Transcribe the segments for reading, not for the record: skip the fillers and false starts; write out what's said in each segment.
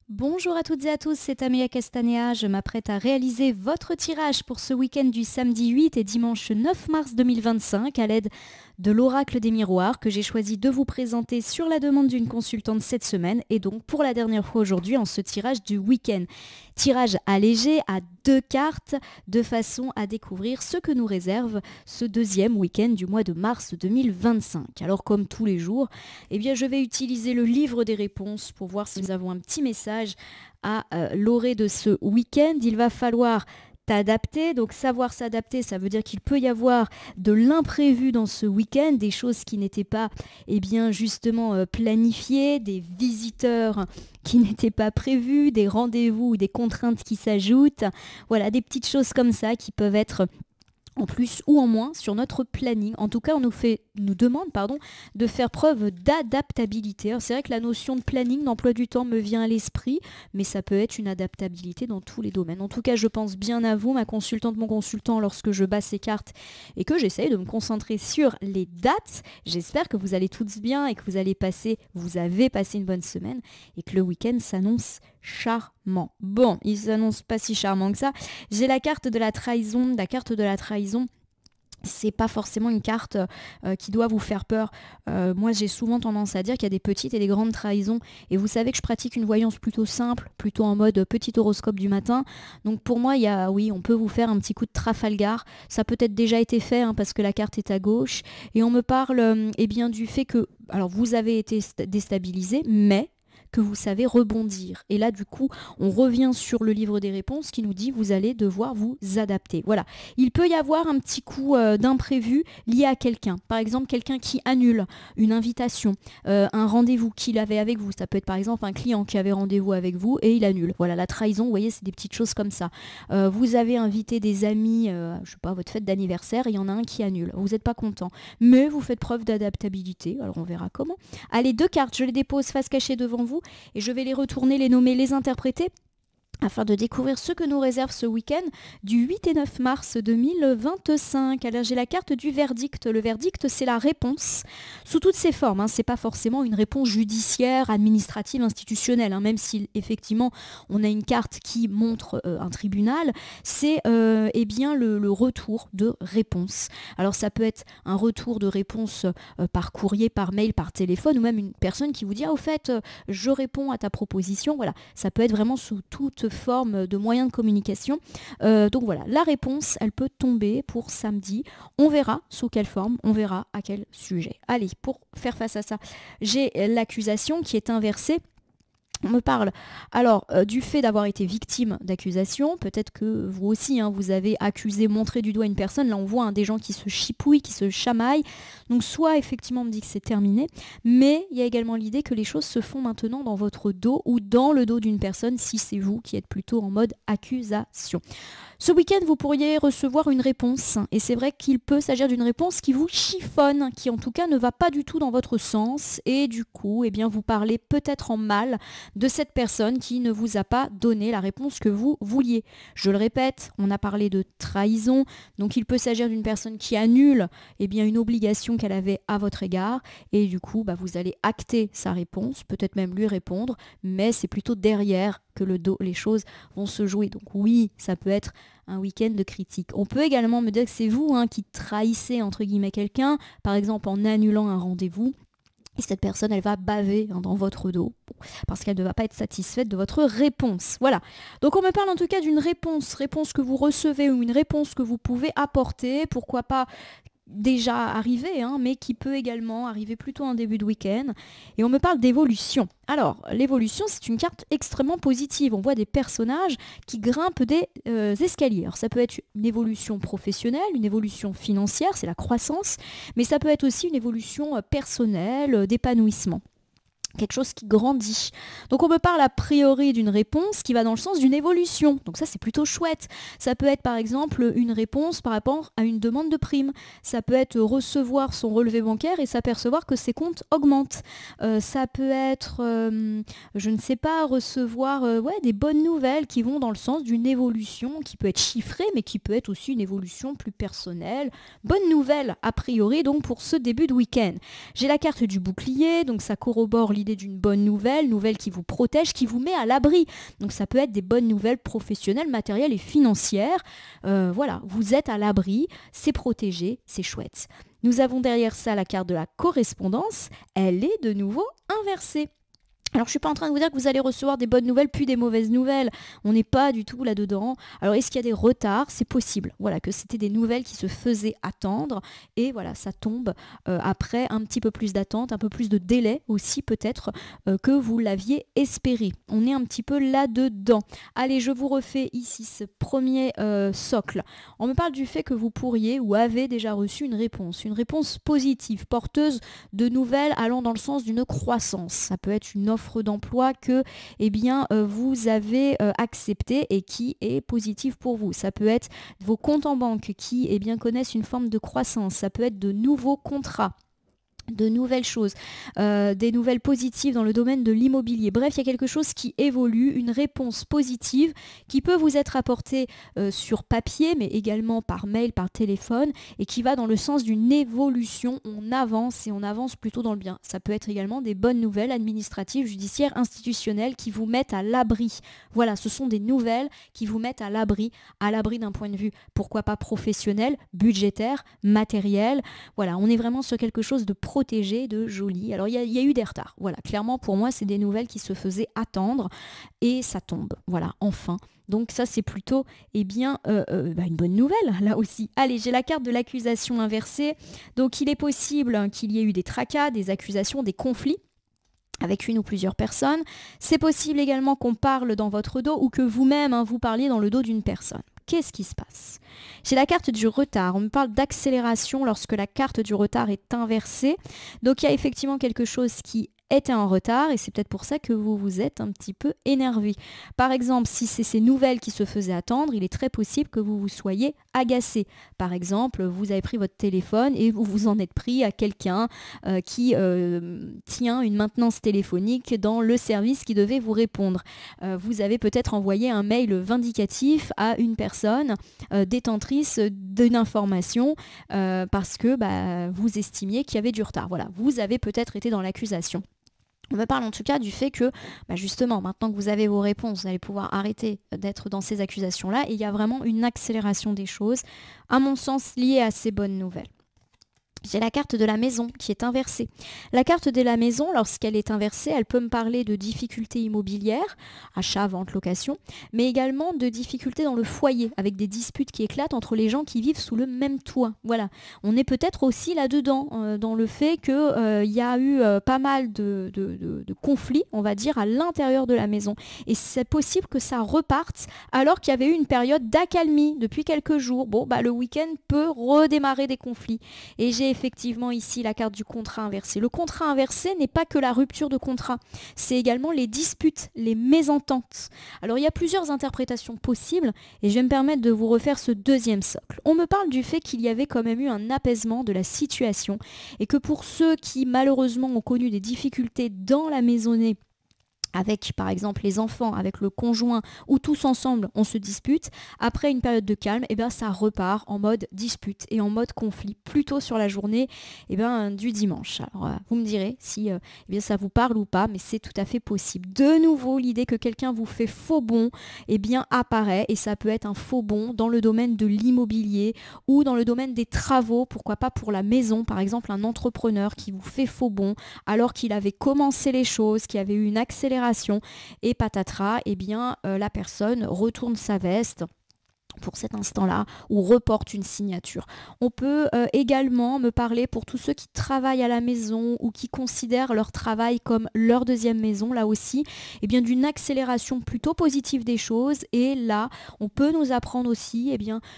Bonjour à toutes et à tous, c'est Amélia Castanea. Je m'apprête à réaliser votre tirage pour ce week-end du samedi 8 et dimanche 9 mars 2025 à l'aide de l'oracle des miroirs que j'ai choisi de vous présenter sur la demande d'une consultante cette semaine et donc pour la dernière fois aujourd'hui en ce tirage du week-end. Tirage allégé à 2 cartes de façon à découvrir ce que nous réserve ce deuxième week-end du mois de mars 2025. Alors comme tous les jours, je vais utiliser le livre des réponses pour voir si nous avons un petit message à l'orée de ce week-end. Il va falloir t'adapter, donc savoir s'adapter, ça veut dire qu'il peut y avoir de l'imprévu dans ce week-end, des choses qui n'étaient pas justement planifiées, des visiteurs qui n'étaient pas prévus, des rendez-vous ou des contraintes qui s'ajoutent, voilà, des petites choses comme ça qui peuvent être en plus ou en moins sur notre planning. En tout cas, on nous demande de faire preuve d'adaptabilité. Alors, c'est vrai que la notion de planning, d'emploi du temps me vient à l'esprit, mais ça peut être une adaptabilité dans tous les domaines. En tout cas, je pense bien à vous, ma consultante, mon consultant, lorsque je bats ces cartes et que j'essaye de me concentrer sur les dates. J'espère que vous allez tous bien et que vous avez passé une bonne semaine et que le week-end s'annonce charmant. Bon, il s'annonce pas si charmant que ça. J'ai la carte de la trahison. La carte de la trahison, c'est pas forcément une carte qui doit vous faire peur. Moi, j'ai souvent tendance à dire qu'il y a des petites et des grandes trahisons. Et vous savez que je pratique une voyance plutôt simple, plutôt en mode petit horoscope du matin. Donc pour moi, on peut vous faire un petit coup de Trafalgar. Ça a peut-être déjà été fait parce que la carte est à gauche. Et on me parle du fait que, alors vous avez été déstabilisé, mais que vous savez rebondir. Et là, du coup, on revient sur le livre des réponses qui nous dit vous allez devoir vous adapter. Voilà. Il peut y avoir un petit coup d'imprévu lié à quelqu'un. Par exemple, quelqu'un qui annule une invitation, un rendez-vous qu'il avait avec vous. Ça peut être par exemple un client qui avait rendez-vous avec vous et il annule. Voilà, la trahison, vous voyez, c'est des petites choses comme ça. Vous avez invité des amis, je sais pas, à votre fête d'anniversaire, et il y en a un qui annule. Vous n'êtes pas content. Mais vous faites preuve d'adaptabilité. Alors on verra comment. Allez, 2 cartes, je les dépose face cachée devant vous et je vais les retourner, les nommer, les interpréter afin de découvrir ce que nous réserve ce week-end du 8 et 9 mars 2025. Alors j'ai la carte du verdict. Le verdict, c'est la réponse sous toutes ses formes. C'est pas forcément une réponse judiciaire, administrative, institutionnelle. Même si effectivement on a une carte qui montre un tribunal, c'est le retour de réponse. Alors ça peut être un retour de réponse par courrier, par mail, par téléphone, ou même une personne qui vous dit au fait je réponds à ta proposition. Voilà, ça peut être vraiment sous toute forme de moyens de communication. Donc voilà, la réponse, elle peut tomber pour samedi. On verra sous quelle forme, on verra à quel sujet. Allez, pour faire face à ça, j'ai l'accusation qui est inversée. On me parle du fait d'avoir été victime d'accusation. Peut-être que vous aussi, vous avez accusé, montré du doigt une personne. Là, on voit des gens qui se chipouillent, qui se chamaillent. Donc, soit effectivement, on me dit que c'est terminé, mais il y a également l'idée que les choses se font maintenant dans votre dos ou dans le dos d'une personne, si c'est vous qui êtes plutôt en mode accusation. Ce week-end, vous pourriez recevoir une réponse. Et c'est vrai qu'il peut s'agir d'une réponse qui vous chiffonne, qui en tout cas ne va pas du tout dans votre sens. Et du coup, vous parlez peut-être en mal de cette personne qui ne vous a pas donné la réponse que vous vouliez. Je le répète, on a parlé de trahison. Donc il peut s'agir d'une personne qui annule une obligation qu'elle avait à votre égard. Et du coup, vous allez acter sa réponse, peut-être même lui répondre. Mais c'est plutôt derrière que les choses vont se jouer. Donc oui, ça peut être un week-end de critique. On peut également me dire que c'est vous qui trahissez entre guillemets quelqu'un, par exemple en annulant un rendez-vous. Et cette personne, elle va baver dans votre dos parce qu'elle ne va pas être satisfaite de votre réponse. Voilà. Donc on me parle en tout cas d'une réponse que vous recevez ou une réponse que vous pouvez apporter. Pourquoi pas déjà arrivé, mais qui peut également arriver plutôt en début de week-end. Et on me parle d'évolution. Alors, l'évolution, c'est une carte extrêmement positive. On voit des personnages qui grimpent des escaliers. Alors, ça peut être une évolution professionnelle, une évolution financière, c'est la croissance, mais ça peut être aussi une évolution personnelle, d'épanouissement. Quelque chose qui grandit. Donc on me parle a priori d'une réponse qui va dans le sens d'une évolution. Donc ça c'est plutôt chouette. Ça peut être par exemple une réponse par rapport à une demande de prime. Ça peut être recevoir son relevé bancaire et s'apercevoir que ses comptes augmentent. Ça peut être, je ne sais pas, recevoir des bonnes nouvelles qui vont dans le sens d'une évolution qui peut être chiffrée mais qui peut être aussi une évolution plus personnelle. Bonne nouvelle a priori donc pour ce début de week-end. J'ai la carte du bouclier, donc ça corrobore l'idée l'idée d'une bonne nouvelle, nouvelle qui vous protège, qui vous met à l'abri. Donc ça peut être des bonnes nouvelles professionnelles, matérielles et financières. Voilà, vous êtes à l'abri, c'est protégé, c'est chouette. Nous avons derrière ça la carte de la correspondance. Elle est de nouveau inversée. Alors, je ne suis pas en train de vous dire que vous allez recevoir des bonnes nouvelles puis des mauvaises nouvelles. On n'est pas du tout là-dedans. Alors, est-ce qu'il y a des retards? C'est possible. Voilà, que c'était des nouvelles qui se faisaient attendre. Et voilà, ça tombe après un petit peu plus d'attente, un peu plus de délai aussi peut-être que vous l'aviez espéré. On est un petit peu là-dedans. Allez, je vous refais ici ce premier socle. On me parle du fait que vous pourriez ou avez déjà reçu une réponse positive, porteuse de nouvelles allant dans le sens d'une croissance. Ça peut être une offre d'emploi que vous avez accepté et qui est positive pour vous. Ça peut être vos comptes en banque qui connaissent une forme de croissance. Ça peut être de nouveaux contrats, de nouvelles choses, des nouvelles positives dans le domaine de l'immobilier. Bref, il y a quelque chose qui évolue, une réponse positive qui peut vous être apportée sur papier, mais également par mail, par téléphone, et qui va dans le sens d'une évolution. On avance et on avance plutôt dans le bien. Ça peut être également des bonnes nouvelles administratives, judiciaires, institutionnelles qui vous mettent à l'abri. Voilà, ce sont des nouvelles qui vous mettent à l'abri d'un point de vue, pourquoi pas professionnel, budgétaire, matériel. Voilà, on est vraiment sur quelque chose de protégé, de joli. Alors il y a eu des retards. Voilà, clairement pour moi c'est des nouvelles qui se faisaient attendre et ça tombe. Voilà, enfin. Donc ça c'est plutôt une bonne nouvelle là aussi. Allez, j'ai la carte de l'accusation inversée. Donc il est possible qu'il y ait eu des tracas, des accusations, des conflits avec une ou plusieurs personnes. C'est possible également qu'on parle dans votre dos ou que vous-même vous parliez dans le dos d'une personne. Qu'est-ce qui se passe? J'ai la carte du retard. On me parle d'accélération lorsque la carte du retard est inversée. Donc il y a effectivement quelque chose qui était en retard et c'est peut-être pour ça que vous vous êtes un petit peu énervé. Par exemple, si c'est ces nouvelles qui se faisaient attendre, il est très possible que vous vous soyez agacé. Par exemple, vous avez pris votre téléphone et vous vous en êtes pris à quelqu'un qui tient une maintenance téléphonique dans le service qui devait vous répondre. Vous avez peut-être envoyé un mail vindicatif à une personne détentrice d'une information parce que vous estimiez qu'il y avait du retard. Voilà, vous avez peut-être été dans l'accusation. On me parle en tout cas du fait que, justement, maintenant que vous avez vos réponses, vous allez pouvoir arrêter d'être dans ces accusations-là. Et il y a vraiment une accélération des choses, à mon sens, liée à ces bonnes nouvelles. J'ai la carte de la maison qui est inversée. La carte de la maison, lorsqu'elle est inversée, elle peut me parler de difficultés immobilières, achat, vente, location, mais également de difficultés dans le foyer, avec des disputes qui éclatent entre les gens qui vivent sous le même toit. Voilà, on est peut-être aussi là-dedans, dans le fait qu'il y a eu pas mal de conflits, on va dire, à l'intérieur de la maison. Et c'est possible que ça reparte alors qu'il y avait eu une période d'accalmie depuis quelques jours. Bon, le week-end peut redémarrer des conflits. Et j'ai effectivement ici la carte du contrat inversé. Le contrat inversé n'est pas que la rupture de contrat, c'est également les disputes, les mésententes. Alors il y a plusieurs interprétations possibles et je vais me permettre de vous refaire ce deuxième socle. On me parle du fait qu'il y avait quand même eu un apaisement de la situation et que pour ceux qui malheureusement ont connu des difficultés dans la maisonnée, avec par exemple les enfants, avec le conjoint ou tous ensemble on se dispute, après une période de calme, ça repart en mode dispute et en mode conflit plutôt sur la journée du dimanche. Alors vous me direz si ça vous parle ou pas, mais c'est tout à fait possible. De nouveau, l'idée que quelqu'un vous fait faux bond apparaît et ça peut être un faux bond dans le domaine de l'immobilier ou dans le domaine des travaux, pourquoi pas pour la maison, par exemple un entrepreneur qui vous fait faux bond alors qu'il avait commencé les choses, qu'il y avait eu une accélération et patatras, la personne retourne sa veste pour cet instant-là ou reporte une signature. On peut également me parler pour tous ceux qui travaillent à la maison ou qui considèrent leur travail comme leur deuxième maison, là aussi, d'une accélération plutôt positive des choses et là, on peut nous apprendre aussi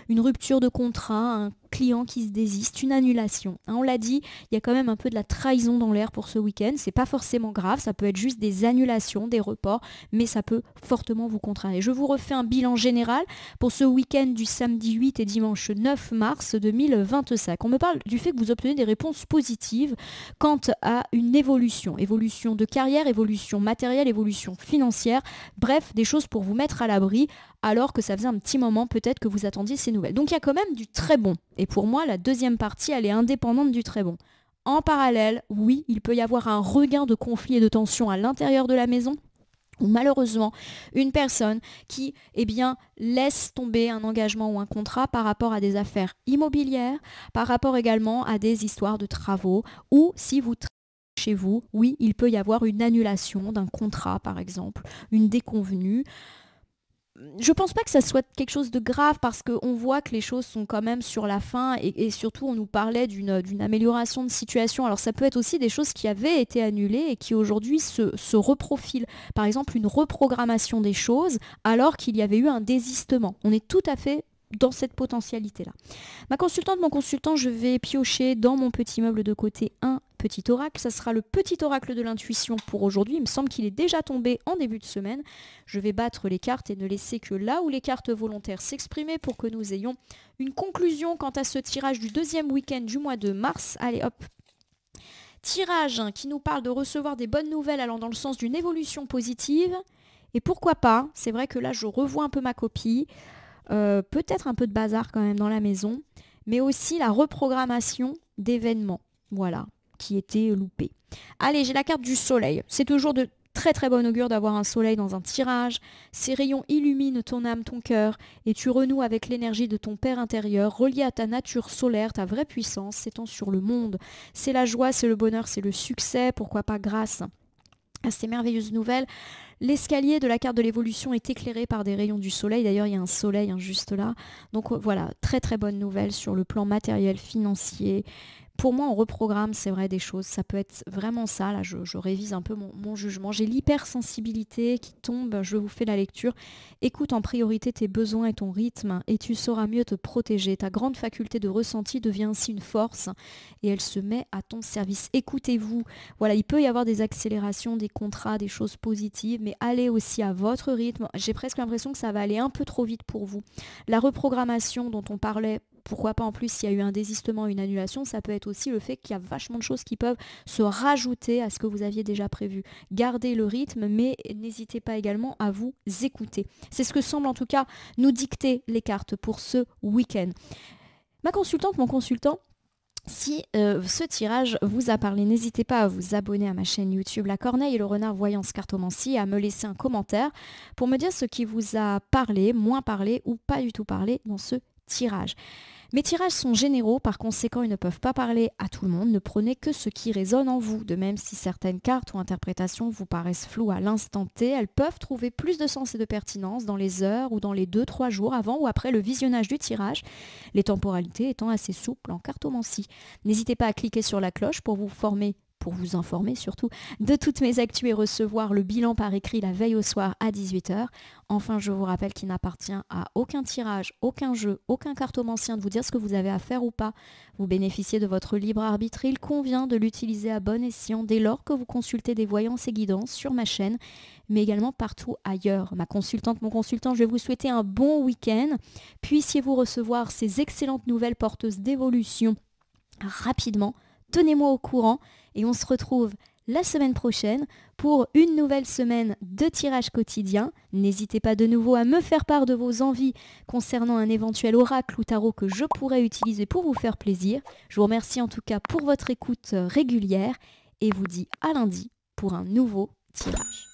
une rupture de contrat, un client qui se désiste, une annulation. On l'a dit, il y a quand même un peu de la trahison dans l'air pour ce week-end. C'est pas forcément grave, ça peut être juste des annulations, des reports, mais ça peut fortement vous contrarier. Je vous refais un bilan général pour ce week-end du samedi 8 et dimanche 9 mars 2025. On me parle du fait que vous obtenez des réponses positives quant à une évolution de carrière, évolution matérielle, évolution financière, bref, des choses pour vous mettre à l'abri alors que ça faisait un petit moment peut-être que vous attendiez ces nouvelles. Donc il y a quand même du très bon. Et pour moi, la deuxième partie, elle est indépendante du très bon. En parallèle, oui, il peut y avoir un regain de conflits et de tensions à l'intérieur de la maison, ou malheureusement une personne qui laisse tomber un engagement ou un contrat par rapport à des affaires immobilières, par rapport également à des histoires de travaux, ou si vous travaillez chez vous, oui, il peut y avoir une annulation d'un contrat par exemple, une déconvenue. Je pense pas que ça soit quelque chose de grave parce qu'on voit que les choses sont quand même sur la fin et surtout on nous parlait d'une amélioration de situation. Alors ça peut être aussi des choses qui avaient été annulées et qui aujourd'hui se reprofilent. Par exemple une reprogrammation des choses alors qu'il y avait eu un désistement. On est tout à fait dans cette potentialité-là. Ma consultante, mon consultant, je vais piocher dans mon petit meuble de côté un petit oracle. Ça sera le petit oracle de l'intuition pour aujourd'hui. Il me semble qu'il est déjà tombé en début de semaine. Je vais battre les cartes et ne laisser que là où les cartes volontaires s'exprimer pour que nous ayons une conclusion quant à ce tirage du deuxième week-end du mois de mars. Allez hop. Tirage qui nous parle de recevoir des bonnes nouvelles allant dans le sens d'une évolution positive. Et pourquoi pas, c'est vrai que là je revois un peu ma copie. Peut-être un peu de bazar quand même dans la maison, mais aussi la reprogrammation d'événements, voilà, qui étaient loupés. Allez, j'ai la carte du soleil. C'est toujours de très très bon augure d'avoir un soleil dans un tirage. Ces rayons illuminent ton âme, ton cœur, et tu renoues avec l'énergie de ton père intérieur, relié à ta nature solaire, ta vraie puissance s'étend sur le monde. C'est la joie, c'est le bonheur, c'est le succès, pourquoi pas grâce à ces merveilleuses nouvelles. L'escalier de la carte de l'évolution est éclairé par des rayons du soleil. D'ailleurs, il y a un soleil juste là. Donc voilà, très très bonne nouvelle sur le plan matériel, financier. Pour moi, on reprogramme, c'est vrai, des choses. Ça peut être vraiment ça. Là, je révise un peu mon jugement. J'ai l'hypersensibilité qui tombe. Je vous fais la lecture. Écoute en priorité tes besoins et ton rythme et tu sauras mieux te protéger. Ta grande faculté de ressenti devient ainsi une force et elle se met à ton service. Écoutez-vous. Voilà, il peut y avoir des accélérations, des contrats, des choses positives, mais allez aussi à votre rythme. J'ai presque l'impression que ça va aller un peu trop vite pour vous. La reprogrammation dont on parlait, pourquoi pas en plus s'il y a eu un désistement, une annulation, ça peut être aussi le fait qu'il y a vachement de choses qui peuvent se rajouter à ce que vous aviez déjà prévu. Gardez le rythme, mais n'hésitez pas également à vous écouter. C'est ce que semblent en tout cas nous dicter les cartes pour ce week-end. Ma consultante, mon consultant, si ce tirage vous a parlé, n'hésitez pas à vous abonner à ma chaîne YouTube La Corneille et le Renard Voyance Cartomancie et à me laisser un commentaire pour me dire ce qui vous a parlé, moins parlé ou pas du tout parlé dans ce tirage. Mes tirages sont généraux, par conséquent ils ne peuvent pas parler à tout le monde, ne prenez que ce qui résonne en vous, de même si certaines cartes ou interprétations vous paraissent floues à l'instant T, elles peuvent trouver plus de sens et de pertinence dans les heures ou dans les 2-3 jours avant ou après le visionnage du tirage, les temporalités étant assez souples en cartomancie. N'hésitez pas à cliquer sur la cloche pour vous informer surtout de toutes mes actus et recevoir le bilan par écrit la veille au soir à 18h. Enfin, je vous rappelle qu'il n'appartient à aucun tirage, aucun jeu, aucun cartomancien de vous dire ce que vous avez à faire ou pas. Vous bénéficiez de votre libre arbitre et il convient de l'utiliser à bon escient dès lors que vous consultez des voyances et guidances sur ma chaîne, mais également partout ailleurs. Ma consultante, mon consultant, je vais vous souhaiter un bon week-end. Puissiez-vous recevoir ces excellentes nouvelles porteuses d'évolution rapidement. Tenez-moi au courant et on se retrouve la semaine prochaine pour une nouvelle semaine de tirage quotidien. N'hésitez pas de nouveau à me faire part de vos envies concernant un éventuel oracle ou tarot que je pourrais utiliser pour vous faire plaisir. Je vous remercie en tout cas pour votre écoute régulière et vous dis à lundi pour un nouveau tirage.